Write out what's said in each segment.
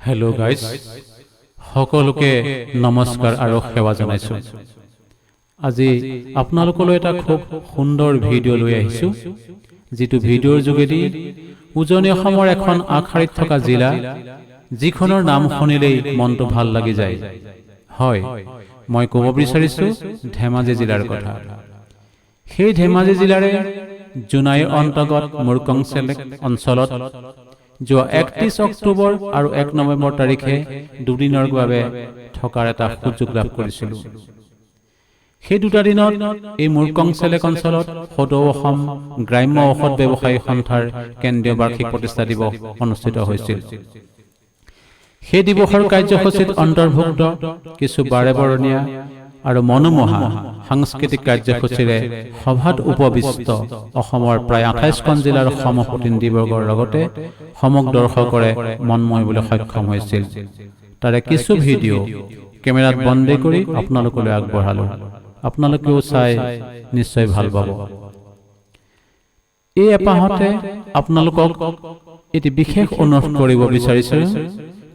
Hello guys সকলোকে নমস্কাৰ আৰু সেৱা জনাইছো। আজি আপোনালোকলৈ এটা খুব সুন্দৰ ভিডিঅ' লৈ আহিছো, যেটো ভিডিঅ'ৰ যোগেদি উজনি অসমৰ এখন আগশাৰীত থকা জিলা যিখনৰ নাম শুনিলেই মনটো ভাল লাগি যায়। হয়, মই ক'ব বিচাৰিছো ধেমাজি জিলাৰ কথা। সেই ধেমাজি জিলাৰে জোনাইৰ অন্তৰ্গত মুৰকংচেলেক অঞ্চলত যোৱা 31 অক্টোবৰ আৰু 1 নৱেম্বৰ তাৰিখে দুদিনৰ বাবে থকাৰ এটা সুযোগ লাভ কৰিছিলো। সেই দুটা দিনত এই মুৰকংচেলেক অঞ্চলত সদৌ অসম গ্ৰাম্য ঔষধ ব্যৱসায়ী সন্থাৰ কেন্দ্ৰীয় বাৰ্ষিক প্ৰতিষ্ঠা দিৱস অনুষ্ঠিত হৈছিল। সেই দিৱসৰ কাৰ্যসূচীত অন্তৰ্ভুক্ত কিছু বাৰেবৰণীয়া আৰু মনোমোহা সাংস্কৃতিক কাৰ্যসূচীৰে সভাত উপবিষ্ট অসমৰ প্ৰায় 28খন জিলাৰ সমপ্ৰতিনিধিবৰ্গৰ লগতে সমগ্ৰ দৰ্শকৰে মনময় বুলি সক্ষম হৈছিল। তাৰে কিছু ভিডিঅ' কেমেৰাত বন্দী কৰি আপোনালোকলৈ আগবঢ়ালো। আপোনালোকেও চাই নিশ্চয় ভাল পাব। এই এপাহতে আপোনালোকক এটি বিশেষ অনুৰোধ কৰিব বিচাৰিছো,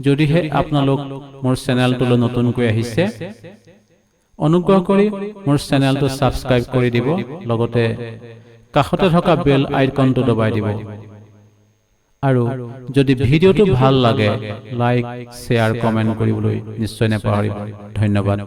যদিহে আপোনালোক মোৰ চেনেলটোলৈ নতুনকৈ আহিছে, অনুগ্ৰহ কৰি মোৰ চেনেলটো সাবস্ক্ৰাইব কৰি দিব, লগতে কাষতে থকা বেল আইকনটো দবাই দিব। আৰু যদি ভিডিঅ'টো ভাল লাগে লাইক শেয়াৰ কমেন্ট কৰিবলৈ নিশ্চয় নাপাহৰিব। ধন্যবাদ।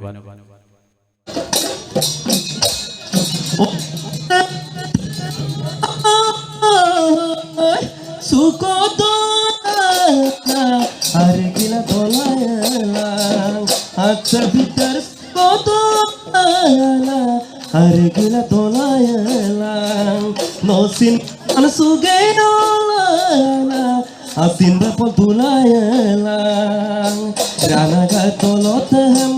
Are gila tolayalang nosin anasugay nolala asin bapol tulayalang ranaga tolotem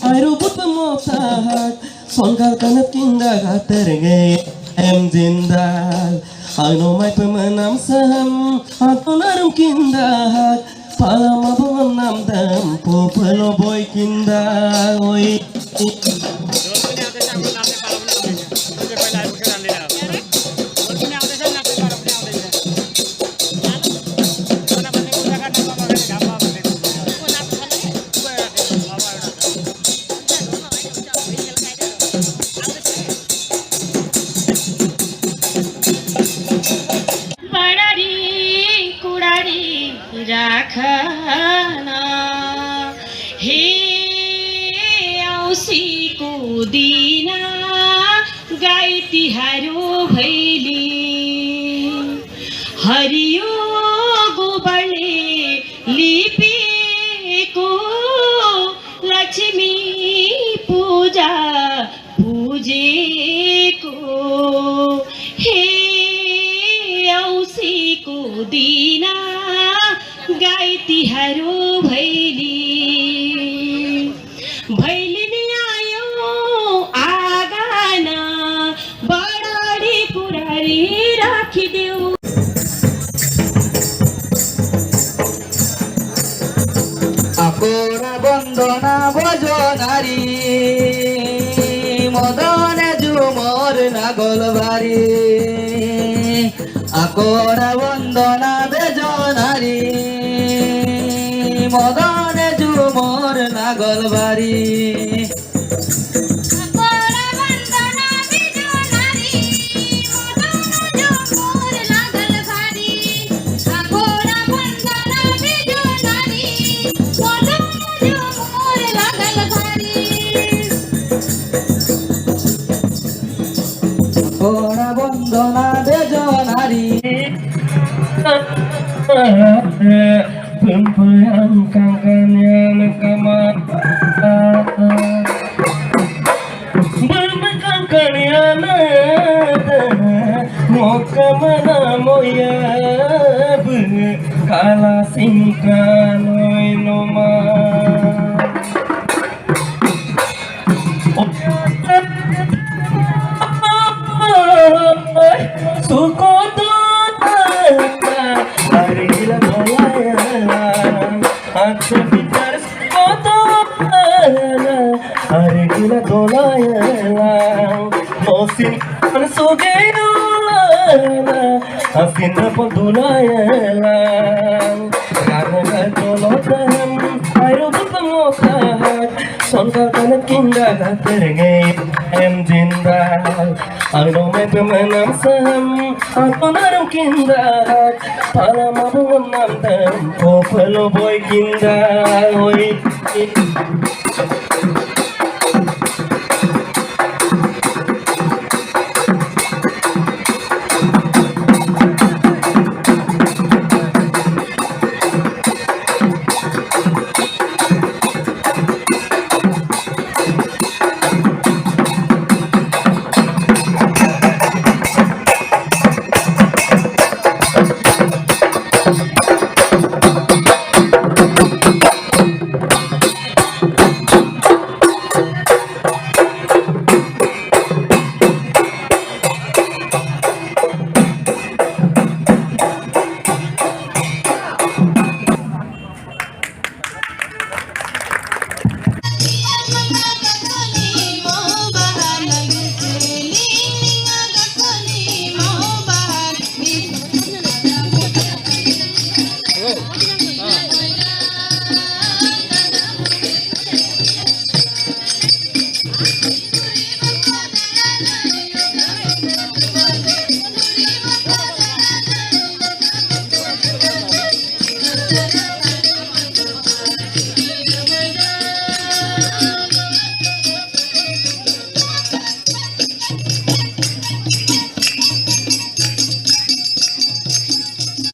ay rubut pemotahak songkal kanat kindag haterengay em jindal ano may pemenam saham ato narum kindag palama pemenam dam popelo boy kindag oi राखना हे औसी को दीना गाई तिहारो भैली हरियो गोबरले लिपेको लक्ष्मी पूजा पूजेको हे औसी को दीना गाई तिहारो भैली भैलिनी आयो आगाना बडाडी कुरारी राखिदेऊ। आकोरा बन्दना भजनारी मदने झुमर नागलबारी आकोरा बन्दना बेजनारी मदने झुमर नागलबारी कोरा Bandana बेजनारी Pempean kangen kama Bermekan kaliana Moka mana moya Kala singkanoi noma Sukoto Hari gila Aktivitas koto Hari gila tolayalang Nosin ansugay nolala Asin na pagtulayalang Karnaga tolotan bukan mokat Songkar kanan kinda katerengay em jinda Ano may pemenang saham Ako narong kinda Pala mabungan namdan Ko palo boy kinda Oy